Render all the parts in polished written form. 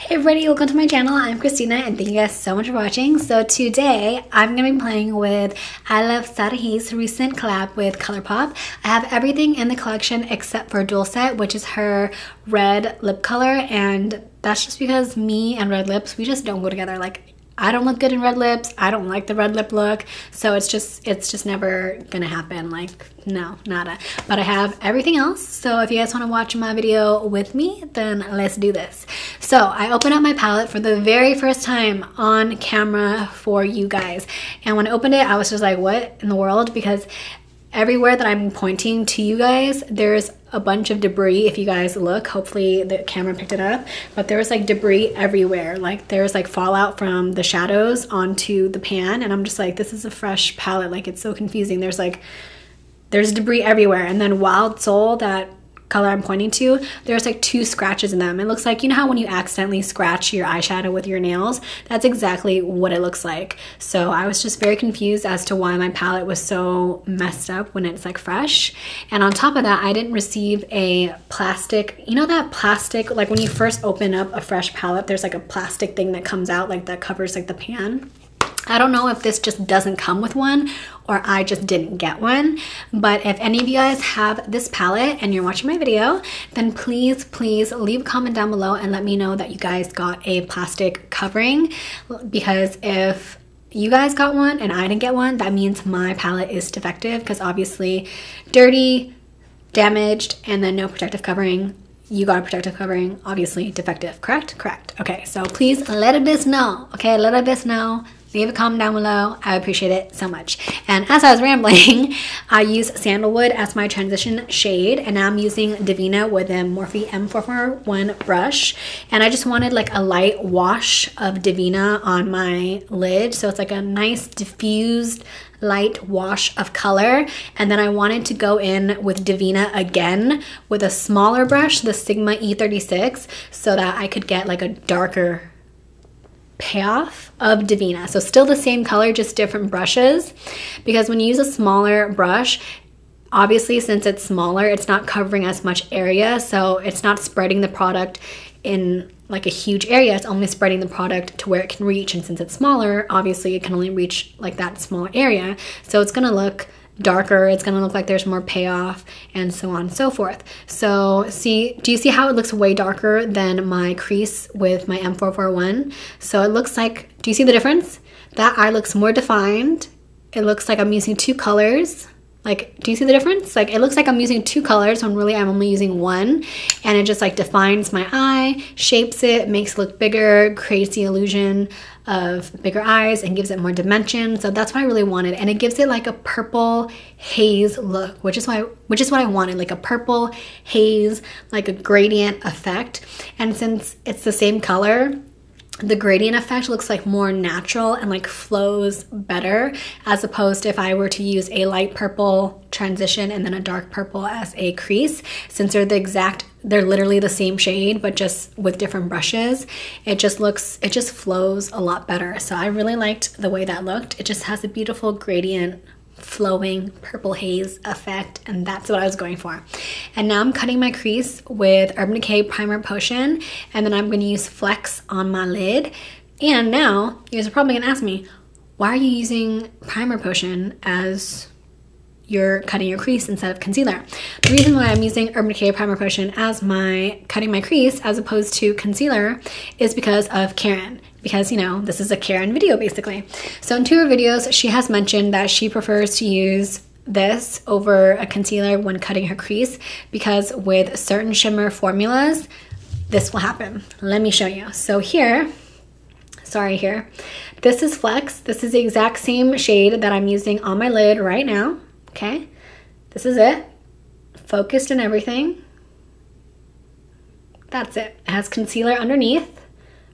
Hey everybody, welcome to my channel. I'm Christina and thank you guys so much for watching. So today I'm going to be playing with Iluvsarahii's recent collab with Colourpop. I have everything in the collection except for Dulcet, which is her red lip color, and that's just because me and red lips, we just don't go together. Like, I don't look good in red lips. I don't like the red lip look. So it's just never gonna happen. Like, no, nada. But I have everything else. So if you guys wanna watch my video with me, then let's do this. So I opened up my palette for the very first time on camera for you guys. And when I opened it, I was just like, what in the world? Because everywhere that I'm pointing to you guys, there's a bunch of debris. If you guys look, hopefully the camera picked it up, but there was like debris everywhere. Like there's like fallout from the shadows onto the pan, and I'm just like, this is a fresh palette. Like, it's so confusing. There's debris everywhere. And then Wild Soul, that color I'm pointing to, there's like 2 scratches in them. It looks like, you know how when you accidentally scratch your eyeshadow with your nails? That's exactly what it looks like. So I was just very confused as to why my palette was so messed up when it's like fresh. And on top of that, I didn't receive a plastic, you know that plastic, like when you first open up a fresh palette, there's like a plastic thing that comes out, like that covers like the pan. I don't know if this just doesn't come with one or I just didn't get one, but if any of you guys have this palette and you're watching my video, then please leave a comment down below and let me know that you guys got a plastic covering, because if you guys got one and I didn't get one, that means my palette is defective, because obviously dirty, damaged, and then no protective covering. You got a protective covering, obviously defective, correct? Correct. Okay, so please let us know, okay? Let us know. Leave a comment down below. I appreciate it so much. And as I was rambling, I used Sandalwood as my transition shade, and now I'm using Divina with a Morphe M441 brush. And I just wanted like a light wash of Divina on my lid, so it's like a nice diffused light wash of color. And then I wanted to go in with Divina again with a smaller brush, the Sigma E36, so that I could get like a darker payoff of Divina. So still the same color, just different brushes, because when you use a smaller brush, obviously since it's smaller, it's not covering as much area, so it's not spreading the product in like a huge area. It's only spreading the product to where it can reach, and since it's smaller, obviously it can only reach like that small area, so it's gonna look darker, it's gonna look like there's more payoff, and so on and so forth. So do you see how it looks way darker than my crease with my M441? So it looks like, do you see the difference? That eye looks more defined. It looks like I'm using 2 colors. Like, do you see the difference? Like, it looks like I'm using 2 colors when really I'm only using 1, and it just like defines my eye, shapes it, makes it look bigger, creates the illusion of bigger eyes, and gives it more dimension. So that's what I really wanted, and it gives it like a purple haze look, which is what I wanted, like a purple haze, like a gradient effect. And since it's the same color, the gradient effect looks like more natural and like flows better, as opposed to if I were to use a light purple transition and then a dark purple as a crease. Since they're literally the same shade, but just with different brushes, it just flows a lot better. So I really liked the way that looked. It just has a beautiful gradient flowing purple haze effect, and that's what I was going for. And now I'm cutting my crease with Urban Decay Primer Potion, and then I'm going to use Flex on my lid. And now you guys are probably going to ask me, why are you using Primer Potion as you're cutting your crease instead of concealer? The reason why I'm using Urban Decay Primer Potion as my cutting my crease as opposed to concealer is because of Karen. Because, you know, this is a Karen video basically. So in 2 of her videos, she has mentioned that she prefers to use this over a concealer when cutting her crease, because with certain shimmer formulas, this will happen. Let me show you. So here, this is Flex. This is the exact same shade that I'm using on my lid right now, okay? This is it, focused and everything. That's it. It has concealer underneath.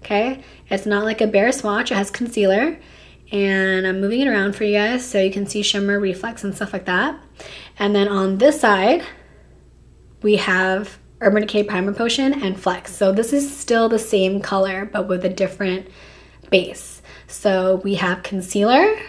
Okay, it's not like a bare swatch, it has concealer, and I'm moving it around for you guys so you can see shimmer, reflex, and stuff like that. And then on this side, we have Urban Decay Primer Potion and Flex. So this is still the same color, but with a different base. So we have concealer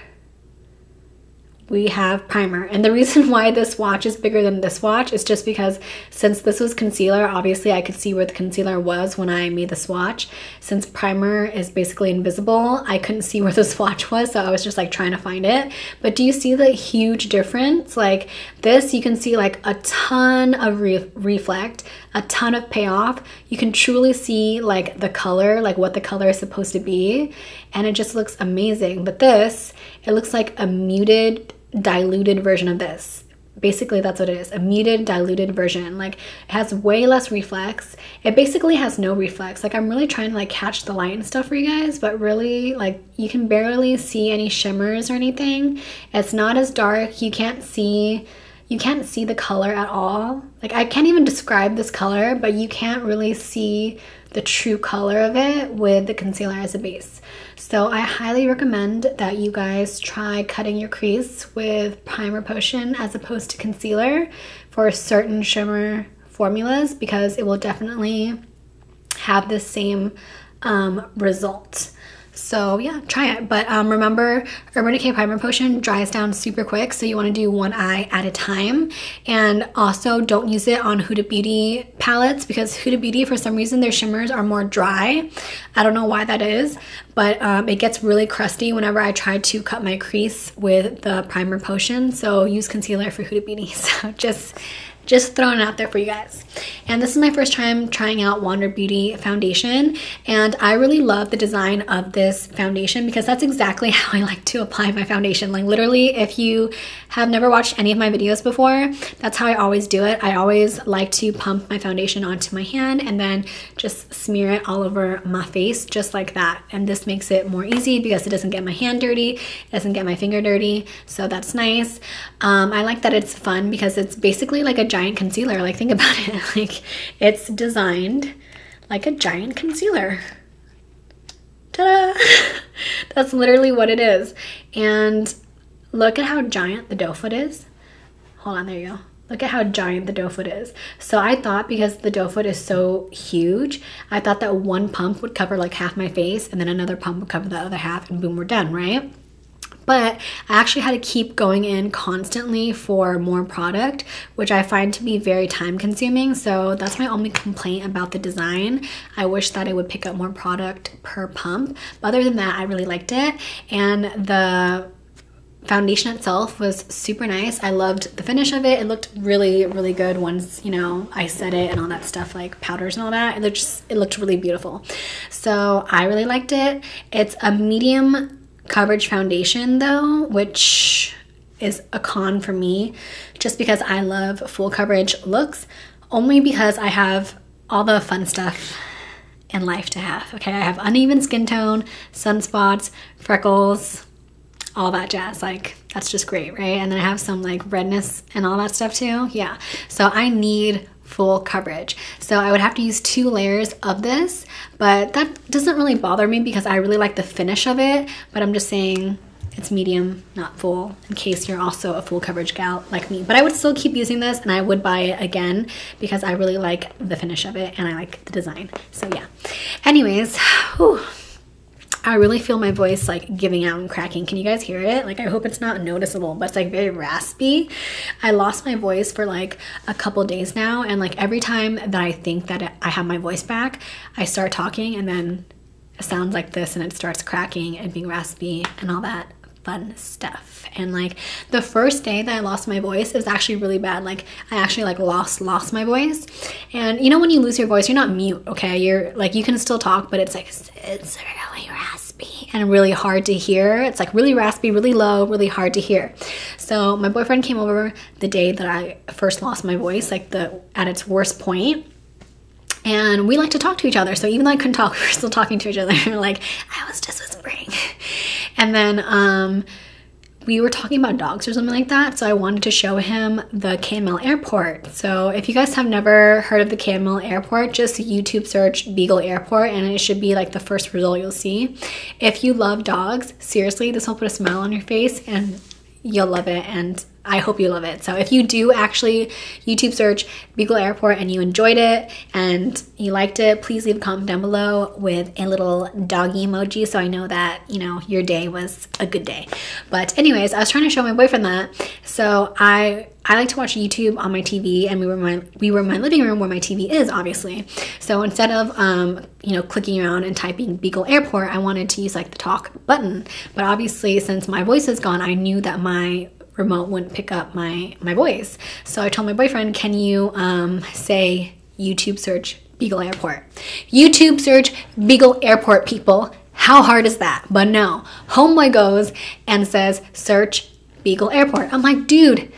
we have primer. And the reason why this swatch is bigger than this swatch is just because since this was concealer, obviously I could see where the concealer was when I made the swatch. Since primer is basically invisible, I couldn't see where the swatch was, so I was just like trying to find it. But do you see the huge difference? Like this, you can see like a ton of reflect, a ton of payoff. You can truly see like the color, like what the color is supposed to be, and it just looks amazing. But this, it looks like a muted, diluted version of this. Basically that's what it is, a muted, diluted version. Like it has way less reflex. It basically has no reflex. Like I'm really trying to like catch the light and stuff for you guys, but really like you can barely see any shimmers or anything. It's not as dark. You can't see the color at all. Like I can't even describe this color, but you can't really see the true color of it with the concealer as a base. So I highly recommend that you guys try cutting your crease with primer potion as opposed to concealer for certain shimmer formulas, because it will definitely have the same result. So yeah, try it. But remember, Urban Decay Primer Potion dries down super quick, so you want to do one eye at a time. And also don't use it on Huda Beauty palettes, because Huda Beauty, for some reason, their shimmers are more dry. I don't know why that is, but it gets really crusty whenever I try to cut my crease with the primer potion. So use concealer for Huda Beauty. So just throwing it out there for you guys. And this is my first time trying out Wander Beauty foundation, and I really love the design of this foundation because that's exactly how I like to apply my foundation. Like literally, if you have never watched any of my videos before, that's how I always do it. I always like to pump my foundation onto my hand and then just smear it all over my face just like that. And this makes it more easy because it doesn't get my hand dirty, it doesn't get my finger dirty, so that's nice. I like that it's fun because it's basically like a giant concealer. Like think about it, like it's designed like a giant concealer. Ta-da! That's literally what it is. And look at how giant the doe foot is. Hold on, there you go. Look at how giant the doe foot is. So I thought, because the doe foot is so huge, I thought that one pump would cover like half my face and then another pump would cover the other half and boom, we're done, right? But I actually had to keep going in constantly for more product, which I find to be very time consuming. So that's my only complaint about the design. I wish that it would pick up more product per pump. But other than that, I really liked it. And the foundation itself was super nice. I loved the finish of it. It looked really, really good once, you know, I set it and all that stuff, like powders and all that. It looked really beautiful. So I really liked it. It's a medium coverage foundation though, which is a con for me just because I love full coverage looks, only because I have all the fun stuff in life to have. Okay, I have uneven skin tone, sunspots, freckles, all that jazz. Like that's just great, right? And then I have some like redness and all that stuff too. Yeah, so I need full coverage. So I would have to use 2 layers of this, but that doesn't really bother me because I really like the finish of it. But I'm just saying it's medium, not full, in case you're also a full coverage gal like me. But I would still keep using this, and I would buy it again because I really like the finish of it and I like the design. So yeah. Anyways, whew, I really feel my voice like giving out and cracking. Can you guys hear it? Like I hope it's not noticeable, but it's like very raspy. I lost my voice for like a couple days now, and like every time that I think that I have my voice back, I start talking and then it sounds like this and it starts cracking and being raspy and all that fun stuff. And like the first day that I lost my voice, it was actually really bad. Like I actually like lost my voice. And you know when you lose your voice, you're not mute, okay? You're like, you can still talk, but it's like it's really raspy and really hard to hear. It's like really raspy, really low, really hard to hear. So my boyfriend came over the day that I first lost my voice, like at its worst point. And we like to talk to each other. So even though I couldn't talk, we were still talking to each other. Like I was just whispering. And then we were talking about dogs or something like that. So I wanted to show him the KML airport. So if you guys have never heard of the KML airport, just YouTube search Beagle Airport and it should be like the first result you'll see. If you love dogs, seriously, this will put a smile on your face and you'll love it. And I hope you love it. So if you do actually YouTube search Beagle Airport and you enjoyed it and you liked it, please leave a comment down below with a little doggy emoji so I know that, you know, your day was a good day. But anyways, I was trying to show my boyfriend that. So I like to watch YouTube on my TV, and we were in my living room where my TV is, obviously. So instead of you know, clicking around and typing Beagle Airport, I wanted to use like the talk button. But obviously, since my voice is gone, I knew that my remote wouldn't pick up my voice. So I told my boyfriend, can you say YouTube search Beagle Airport? YouTube search Beagle Airport, people. How hard is that? But no, homeboy goes and says search Beagle Airport. I'm like, dude,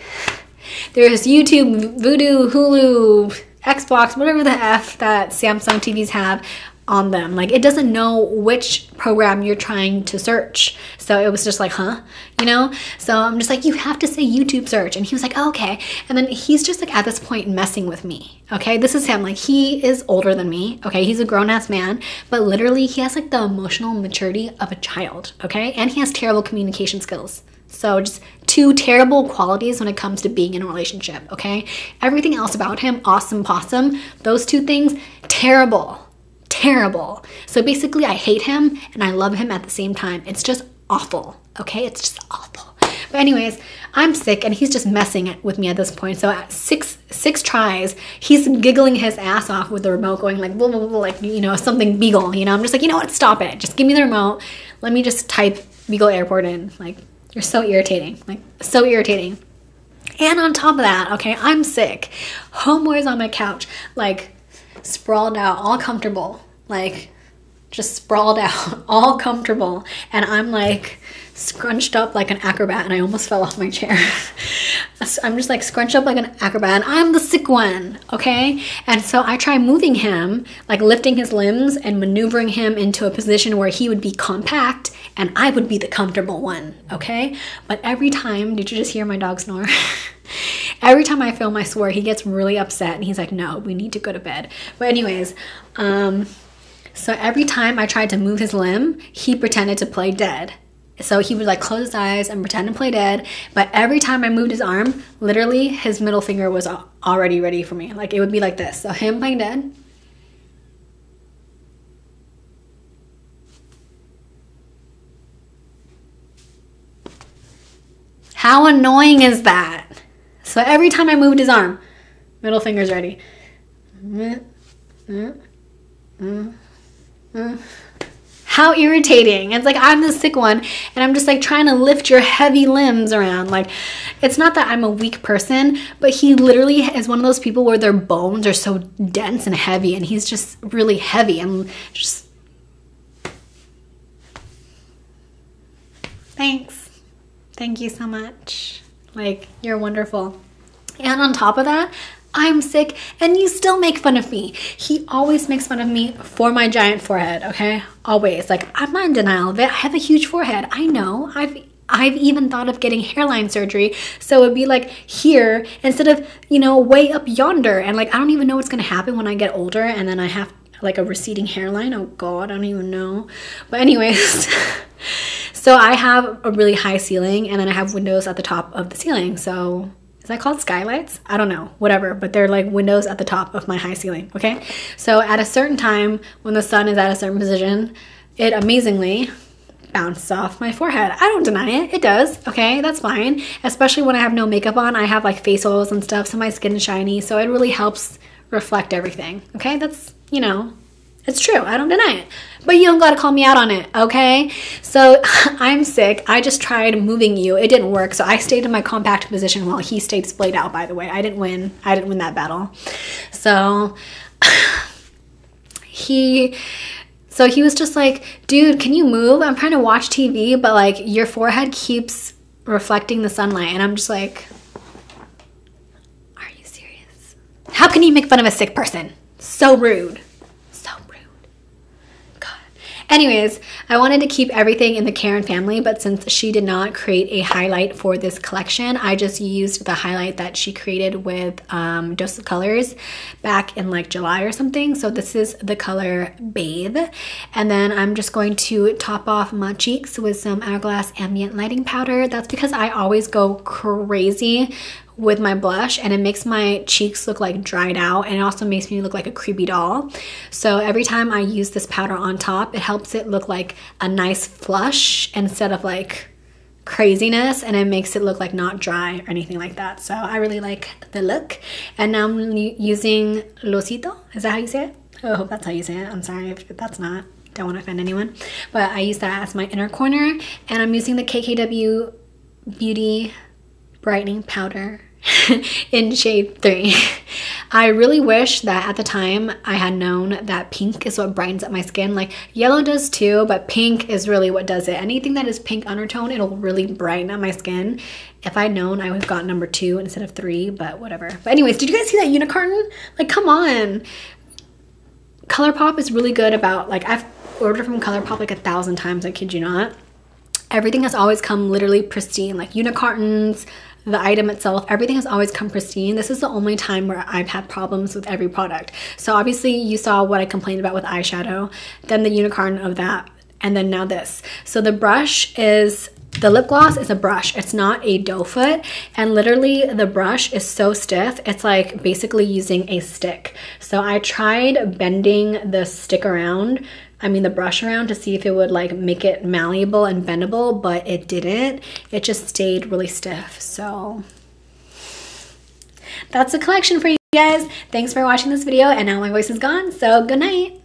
there's YouTube, Vudu, Hulu, Xbox, whatever the F that Samsung TVs have on them. Like, it doesn't know which program you're trying to search. So it was just like, huh? You know? So I'm just like, you have to say YouTube search. And he was like, oh, okay. And then he's just like at this point messing with me. Okay? This is him. Like, he is older than me. Okay? He's a grown-ass man. But literally, he has like the emotional maturity of a child. Okay? And he has terrible communication skills. So just two terrible qualities when it comes to being in a relationship, okay? Everything else about him, awesome possum. Those two things, terrible. Terrible. So basically, I hate him and I love him at the same time. It's just awful, okay? It's just awful. But anyways, I'm sick and he's just messing with me at this point. So at six tries, he's giggling his ass off with the remote, going like, blah, blah, blah, like, you know, something Beagle, you know? I'm just like, you know what? Stop it. Just give me the remote. Let me just type Beagle Airport in. Like, you're so irritating, like so irritating. And on top of that, okay, I'm sick. Homeboy's on my couch, like sprawled out, all comfortable, like just sprawled out, all comfortable. And I'm like scrunched up like an acrobat, and I almost fell off my chair. I'm just like scrunched up like an acrobat, and I'm the sick one, okay? And so I try moving him, like lifting his limbs and maneuvering him into a position where he would be compact and I would be the comfortable one, okay? But every time, did you just hear my dog snore? Every time I film, I swear, he gets really upset and he's like, no, we need to go to bed. But anyways, so every time I tried to move his limb, he pretended to play dead. So he would like close his eyes and pretend to play dead. But every time I moved his arm, literally his middle finger was already ready for me. Like, it would be like this. So him playing dead. How annoying is that? So every time I moved his arm, middle finger's ready. How irritating. It's like, I'm the sick one and I'm just like trying to lift your heavy limbs around. Like, it's not that I'm a weak person, but he literally is one of those people where their bones are so dense and heavy, and he's just really heavy and just... Thanks. Thank you so much. Like, you're wonderful. And on top of that, I'm sick and you still make fun of me. He always makes fun of me for my giant forehead, okay? Always. Like, I'm not in denial of it. I have a huge forehead. I know. I've even thought of getting hairline surgery, so it would be like here instead of, you know, way up yonder. And like, I don't even know what's gonna happen when I get older and then I have like a receding hairline. Oh God, I don't even know. But anyways, so I have a really high ceiling and then I have windows at the top of the ceiling. So is that called skylights? I don't know, whatever, but they're like windows at the top of my high ceiling, okay? So at a certain time when the sun is at a certain position, it amazingly bounces off my forehead. I don't deny it, it does, okay? That's fine. Especially when I have no makeup on, I have like face oils and stuff, so my skin is shiny, so it really helps reflect everything, okay? That's, you know, it's true, I don't deny it. But you don't gotta call me out on it, okay? So I'm sick. I just tried moving you. It didn't work, so I stayed in my compact position while he stayed splayed out, by the way. I didn't win that battle. So he was just like, dude, can you move? I'm trying to watch TV, but like your forehead keeps reflecting the sunlight. And I'm just like, are you serious? How can you make fun of a sick person? So rude. Anyways, I wanted to keep everything in the Karen family, but since she did not create a highlight for this collection, I just used the highlight that she created with Dose of Colors back in like July or something. So this is the color Bathe. And then I'm just going to top off my cheeks with some Hourglass Ambient Lighting Powder. That's because I always go crazy with my blush and it makes my cheeks look like dried out, and it also makes me look like a creepy doll. So every time I use this powder on top, it helps it look like a nice flush instead of like craziness, and it makes it look like not dry or anything like that. So I really like the look. And now I'm using Losito. Is that how you say it? Oh, I hope that's how you say it. I'm sorry if that's not. Don't want to offend anyone. But I use that as my inner corner, and I'm using the KKW Beauty Brightening Powder in shade 3. I really wish that at the time I had known that pink is what brightens up my skin. Like yellow does too, but pink is really what does it. Anything that is pink undertone, it'll really brighten up my skin. If I'd known, I would have gotten number 2 instead of 3, but whatever. But anyways, did you guys see that unicorn? Like, come on. Colourpop is really good about, like, I've ordered from Colourpop like 1,000 times, I kid you not. Everything has always come literally pristine, like unicorns, the item itself, everything has always come pristine. This is the only time where I've had problems with every product. So obviously you saw what I complained about with eyeshadow, then the unicorn of that, and then now this. So the brush is, the lip gloss is a brush. It's not a doe foot, and literally the brush is so stiff. It's like basically using a stick. So I tried bending the stick around, the brush around, to see if it would like make it malleable and bendable, but it didn't. It just stayed really stiff. So that's the collection for you guys. Thanks for watching this video, and now my voice is gone, so good night.